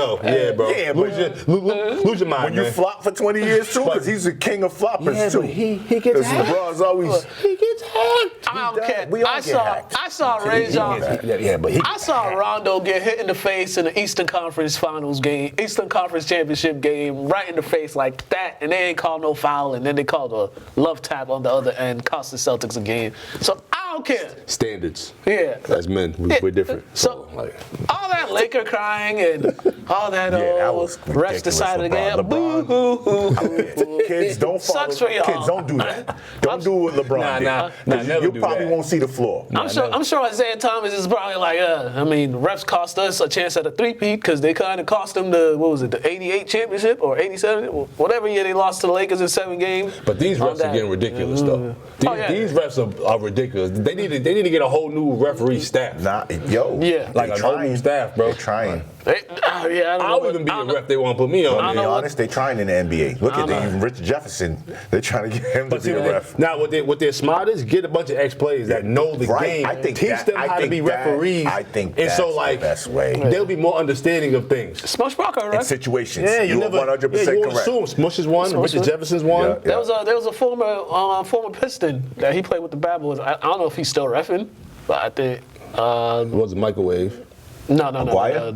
bro, Yeah, lose your mind, When you man. flop for 20 years too, because he's the king of floppers Yeah, too. but he gets Because hacked. LeBron's always. He gets hacked. I don't care. We all I get saw hacked. Ray John. Yeah, but he. I saw Rondo get hit in the face in the Eastern Conference Finals game, Eastern Conference Championship game, right in the face like that, and they ain't called no foul, and then they called a love tap on the other end, cost the Celtics a game. So I don't care. Standards. Yeah. As men, we're different. So like, all that Laker crying and all that, that was refs ridiculous, decided again. LeBron. Boo hoo hoo. Kids don't follow. Sucks for y'all. Kids don't do that. Don't do what LeBron did. nah, 'Cause never you do probably that. won't see the floor. I'm sure Isaiah Thomas is probably like, refs cost us a chance at a three-peat because they kind of cost them the 88 championship or 87, whatever year they lost to the Lakers in 7 games. but these On refs are that. getting ridiculous, though. These refs are ridiculous. They need to get a whole new referee staff. Yeah. Like a whole new staff, bro. They're trying. I don't know. I'll even be a ref they want to put me on. To be know what- honest, they're trying in the NBA. Look at even Rich Jefferson. They're trying to get him to But be see, a ref. now what they're smart is get a bunch of ex-players that know the Right. game, I think teach that- them I how to think be that- referees. I think and so that's like the best way. they'll be more understanding of things. Smush Parker, In right? situations, Yeah, you are never 100% you won't correct. assume Smush is one, Smush Richard is- Jefferson's one. Yeah. There was a former Piston that he played with the Bad Boys. I don't know if he's still reffing, but I think It was a microwave. no. Maguire?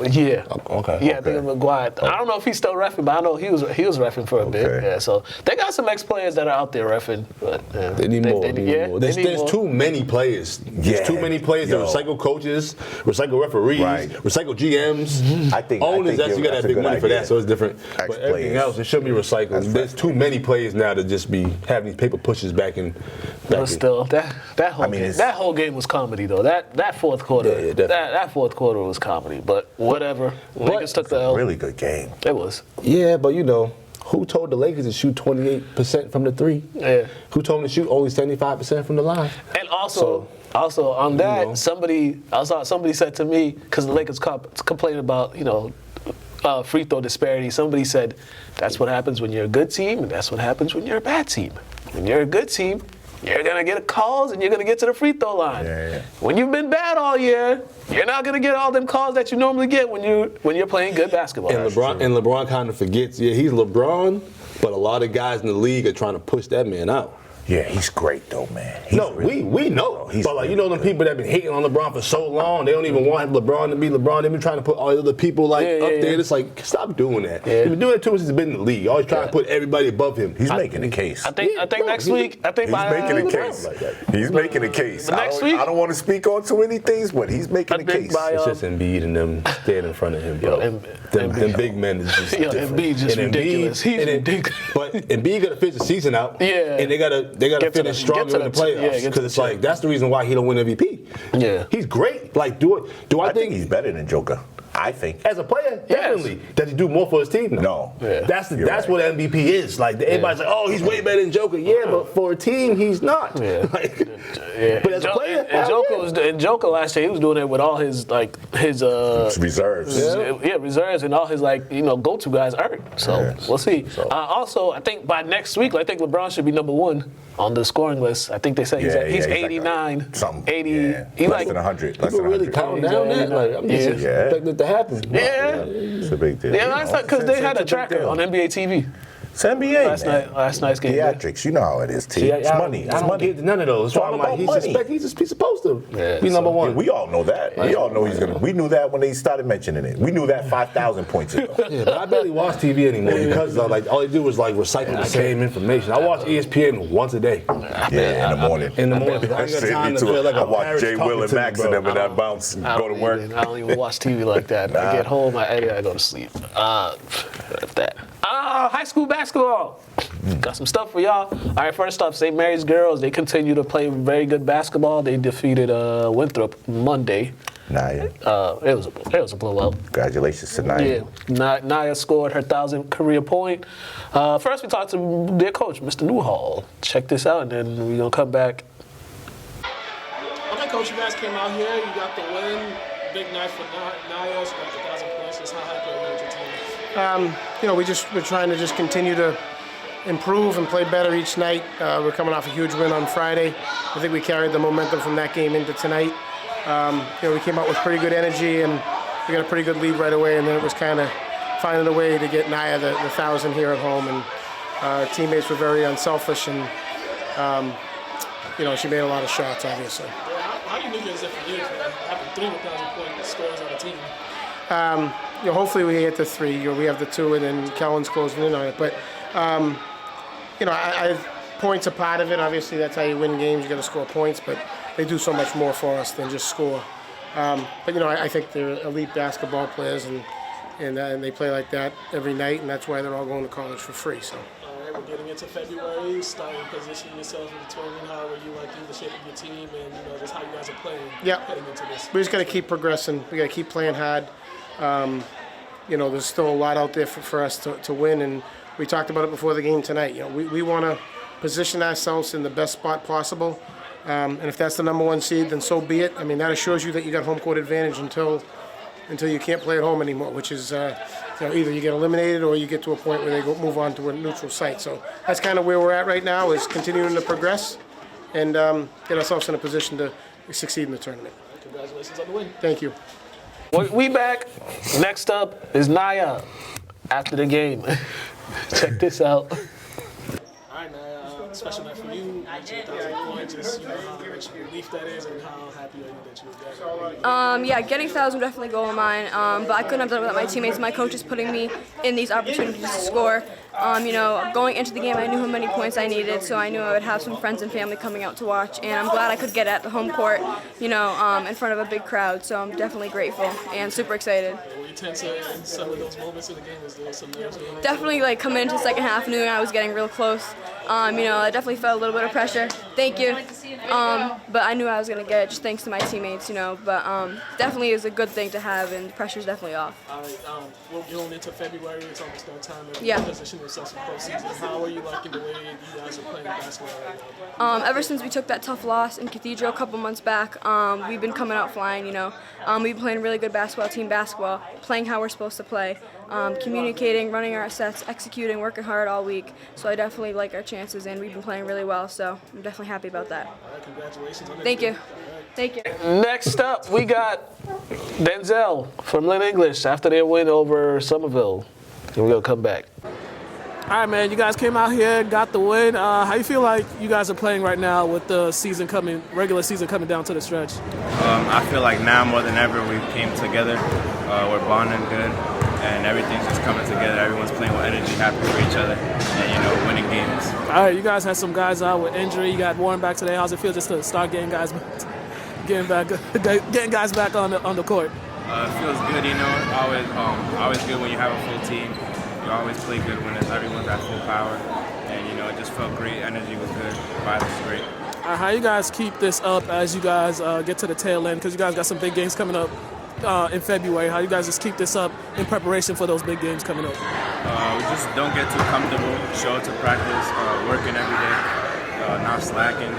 Yeah. Okay. Yeah, I think it's Maguire. I don't know if he's still reffing, but I know he was reffing for a bit. Okay. Yeah, so they got some ex-players that are out there reffing. But, They need more. There's more. too many players. Yeah. There's too many players that Yo. recycle coaches, recycle referees, Right. recycle GMs. I think Owners, you got that's that a big good money for idea. that, so it's different. But Ex-players. everything else, it should be recycled. That's There's too many players now to just be having these paper pushes back in. But still, that whole mean, game, it's- that whole game was comedy though. That fourth quarter, Yeah, definitely. that fourth quarter was comedy. But whatever, Lakers took the L. Really good game. It was. Yeah, but who told the Lakers to shoot 28% from the three? Yeah. Who told them to shoot only 75% from the line? And also, Also, on that, know. somebody said to me, because the Lakers complaining about, free throw disparity, somebody said, that's what happens when you're a good team, and that's what happens when you're a bad team. When you're a good team, you're going to get calls, and you're going to get to the free throw line. Yeah. When you've been bad all year, you're not going to get all them calls that you normally get when you're playing good basketball. And LeBron kind of forgets, he's LeBron, but a lot of guys in the league are trying to push that man out. Yeah, he's great though, man. We know. He's But them people that have been hating on LeBron for so long, they don't even want LeBron to be LeBron. They've been trying to put all the other people up there. It's like, stop doing that. Yeah. He's been doing it too much since he's been in the league. Always trying to put everybody above him. He's making a case. I think next week. I think He's making a case. He's making a case. Next week, I don't want to speak on too many things, but he's making a case. It's just Embiid and them staying in front of him, bro. Them big men is just different. Embiid just ridiculous. He's ridiculous. But Embiid got to finish the season out. Yeah. And they got to finish strong in the playoffs, because it's like that's the reason why he don't win MVP. Yeah, he's great. Like, I think he's better than Joker. I think as a player, definitely. Does he do more for his team? No. Yeah. That's what MVP is. Like everybody's like, oh, he's way better than Joker. Yeah, but for a team, he's not. Yeah. But as a player, and Joker last year, he was doing it with all his reserves. Reserves, and all his go-to guys hurt. So we'll see. Also, I think by next week, I think LeBron should be number 1 on the scoring list. I think they said he's 89, like something. 80. Yeah. He less than 100. People really counting down that. Like, I'm just expecting it to happen. Yeah, it's a big deal. Yeah, because they had a tracker on NBA TV. It's NBA, last night's game. Theatrics, you know how it is, T. It's money. I don't get none of those. So I'm like, he's supposed to be number 1. Yeah, we all know that. We all know he's gonna. We knew that when they started mentioning it. We knew that 5,000 points ago. Yeah, but I barely watch TV anymore because all they do is recycle the same information. I watch ESPN once a day. Yeah, in the morning. In the morning. I ain't got time to feel like I watch Jay Will and Max and them and that bounce go to work. I don't even watch TV like that. I get home, I go to sleep. High school basketball. Got some stuff for y'all. All right, first off, St. Mary's girls, they continue to play very good basketball. They defeated Winthrop Monday. Naya. It was a blowout. Congratulations to Naya. Yeah, Naya scored her 1,000th career point. First, we talked to their coach, Mr. Newhall. Check this out, and then we're going to come back. Okay, Coach, you guys came out here. You got the win. Big night for Naya. She got the 1,000 points. Just how happy are you with your team? We're trying to just continue to improve and play better each night. We're coming off a huge win on Friday. I think we carried the momentum from that game into tonight. We came out with pretty good energy, and we got a pretty good lead right away, and then it was kind of finding a way to get Naya the 1,000 here at home, and our teammates were very unselfish, and she made a lot of shots, obviously. How unique is it for you having 3 1,000-point scores on the team? Hopefully we get to 3. We have the 2, and then Kellen's closing in on it. But points are part of it. Obviously, that's how you win games. You got to score points, but they do so much more for us than just score. I think they're elite basketball players, and they play like that every night, and that's why they're all going to college for free. So. All right, we're getting into February. Starting positioning yourself in the tournament. How are you liking the shape of your team, and just how you guys are playing heading into this? We just got to keep progressing. We got to keep playing hard. There's still a lot out there for us to win, and we talked about it before the game tonight. We want to position ourselves in the best spot possible, and if that's the number 1 seed, then so be it. I mean, that assures you that you got home court advantage until you can't play at home anymore, which is either you get eliminated or you get to a point where they move on to a neutral site. So that's kind of where we're at right now, is continuing to progress and get ourselves in a position to succeed in the tournament. Congratulations on the win. Thank you. We back. Next up is Naya after the game. Check this out. All right, Naya, special night for you. 1,000 points. Just how much relief that is, and how happy are you that you were there? Getting 1,000 definitely a goal of mine. But I couldn't have done it without my teammates. My coach is putting me in these opportunities to score. Going into the game, I knew how many points I needed, so I knew I would have some friends and family coming out to watch. And I'm glad I could get at the home court, in front of a big crowd. So I'm definitely grateful and super excited. Were you tense in some of those moments of the game? Was there some nerves? Definitely, coming into the second half, knew I was getting real close. I definitely felt a little bit of pressure. Thank you. but I knew I was going to get it just thanks to my teammates, But definitely is a good thing to have, and the pressure's definitely off. All right, we're going into February. It's almost that time. Yeah. Position yourself for postseason. How are you liking the way you guys are playing basketball right now? Ever since we took that tough loss in Cathedral a couple months back, we've been coming out flying, We've been playing really good basketball, team basketball, playing how we're supposed to play, communicating, running our sets, executing, working hard all week. So I definitely like our chances, and we've been playing really well, so I'm definitely happy about that. All right, congratulations on Thank that. you. Thank you. Next up, we got Denzel from Lynn English after their win over Somerville. And we're going to come back. All right, man, you guys came out here, got the win. How you feel like you guys are playing right now with the regular season coming down to the stretch? I feel like now more than ever we came together. We're bonding good, and everything's just coming together. Everyone's playing with energy, happy for each other, and winning games. All right, you guys had some guys out with injury. You got Warren back today. How's it feel just to start getting guys back on the court? It feels good, Always good when you have a full team. You always play good when everyone's at full power, and it just felt great. Energy was good. Vibe was great. How you guys keep this up as you guys get to the tail end? Because you guys got some big games coming up in February. How you guys just keep this up in preparation for those big games coming up? We just don't get too comfortable. Show up to practice, working every day, not slacking.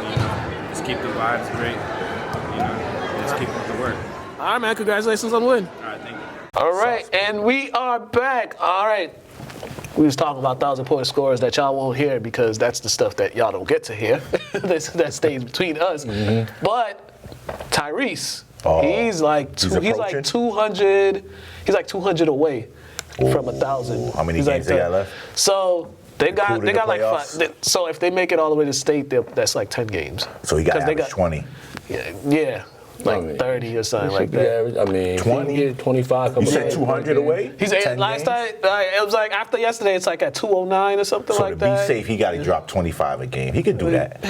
Just keep the vibes great. Just keep up the work. All right, man. Congratulations on the win. All right, thank you. All right, and we are back. All right. We was talking about 1,000-point scores that y'all won't hear because that's the stuff that y'all don't get to hear. that stays between us. Mm-hmm. But Tyrese, he's like 200. He's like 200 away from 1,000. How many games they got left? So they got like playoffs? 5. So if they make it all the way to state, that's like 10 games. So he got average 20. Yeah. Like 30 or something like that. Average, 20? 25. You said 200 away? He's last time. It was like after yesterday. It's like at 209 or something so like that. So to be safe, he got to drop 25 a game. He could do that.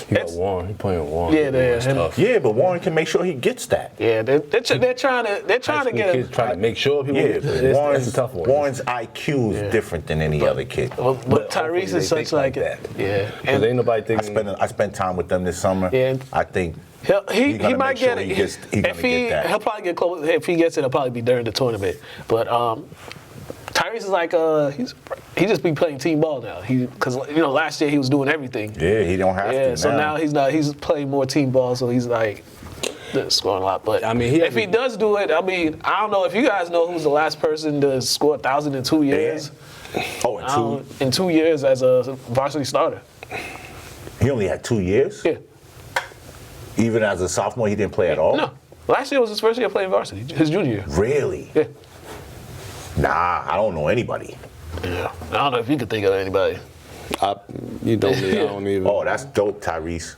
He got Warren. He playing Warren. Yeah, but Warren can make sure he gets that. Yeah, they're trying to get him. Trying to make sure people. Yeah, that's a tough one. Warren's IQ is different than any other kid. But Tyrese is such like that. Yeah, and ain't nobody thinking. I spent time with them this summer. Yeah. I think. He might get it. He'll probably get close. If he gets it, it'll probably be during the tournament. But Tyrese is like he just be playing team ball now. Because last year he was doing everything. Yeah, he don't have to. Yeah, so now he's not. He's playing more team ball, so he's like scoring a lot. But if he does do it, I don't know if you guys know who's the last person to score 1,000 in 2 years. Oh, in 2 years as a varsity starter. He only had 2 years? Yeah. Even as a sophomore, he didn't play at all? No. Last year was his first year playing varsity, his junior year. Really? Yeah. Nah, I don't know anybody. Yeah. I don't know if you can think of anybody. You know me, I don't even. Oh, that's dope, Tyrese.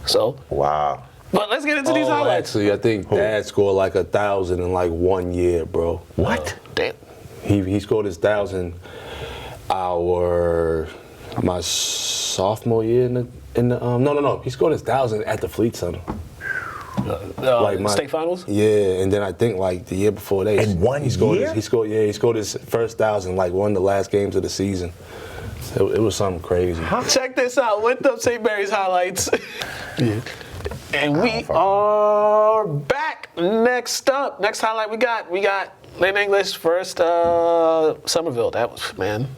So? Wow. But let's get into these highlights. Actually, I think Dad scored like 1,000 in like 1 year, bro. What? Damn. He scored his 1,000 my sophomore year no. He scored his 1,000 at the Fleet Center. State finals? Yeah, and then I think like the year before that. In 1 year? He scored his first 1,000 like one of the last games of the season. It was something crazy. Check this out. Winthrop St. Mary's highlights. Yeah. And we are back. Next highlight we got Lynn English first Somerville. That was, man.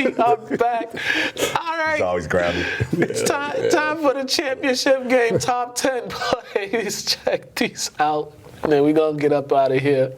We are back. All right. It's always grounded. It's time for the championship game. Top 10 plays. Check these out. And then we're going to get up out of here.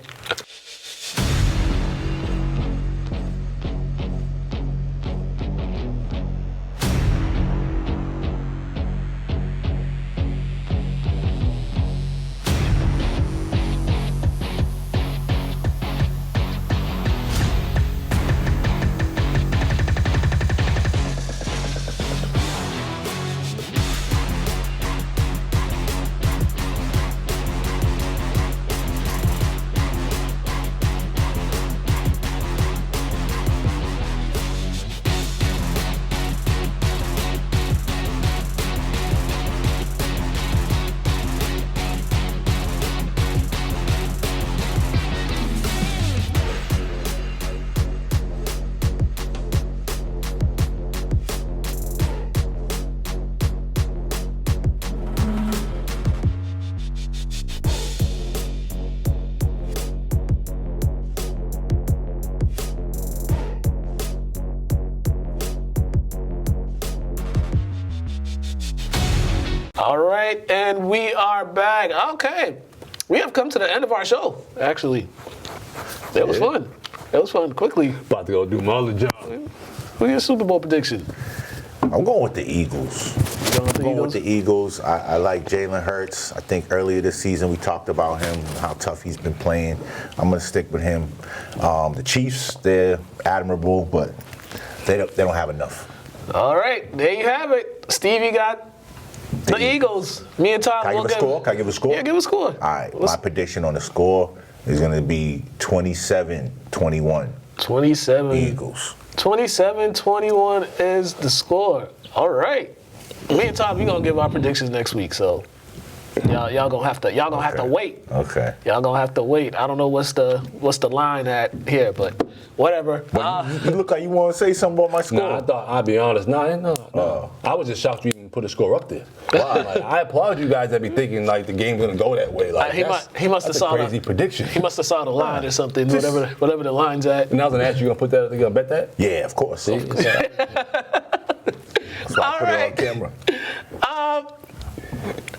All right, and we are back. Okay, we have come to the end of our show, actually. That was fun. That was fun. Quickly. About to go do my other job. What's your Super Bowl prediction? I'm going with the Eagles. I like Jalen Hurts. I think earlier this season we talked about him, how tough he's been playing. I'm going to stick with him. The Chiefs, they're admirable, but they don't have enough. All right, there you have it. Stevie got the Eagles. Me and Todd will get. Can I give a score? Yeah, give a score. All right, my prediction on the score is going to be 27-21. 27. Eagles. 27-21 is the score. All right. Me and Todd, we gonna give our predictions next week, so y'all gonna have to wait. Okay. Y'all gonna have to wait. I don't know what's the line at here, but whatever. You look like you want to say something about my score. Nah, I thought, I'll be honest. No. I was just shocked you even put a score up there. Wow. Like, I applaud you guys that be thinking like the game's gonna go that way. Like he must have saw a crazy prediction. He must have saw the line or something. Whatever the line's at. And I was gonna ask you, gonna put that? You gonna bet that? Yeah, of course. See? That's why I put it on camera.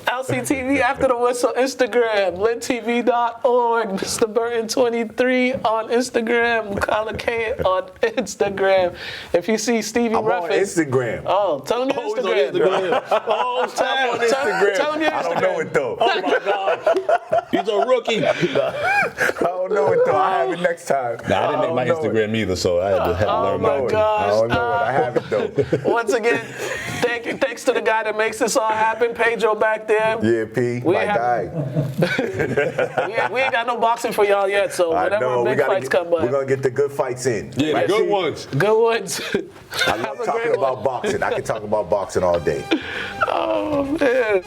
LCTV After the Whistle Instagram, LynnTV.org, Mr. Burton 23 on Instagram, Mukala K on Instagram. If you see Stevie I'm on Instagram. Oh, tell him your Instagram. Tell him your Instagram. I don't know it though. Oh my God, he's a rookie. I don't know it though. I have it next time. Nah, I didn't make my Instagram either, so I had to learn my gosh. I don't know it. I have it though. Once again, thanks to the guy that makes this all happen, Pedro back there. Yeah, P, my guy. we ain't got no boxing for y'all yet, so whenever big fights come by, we're gonna get the good fights in. Yeah, right, the good ones. Good ones. I love talking about boxing. I can talk about boxing all day. Oh man.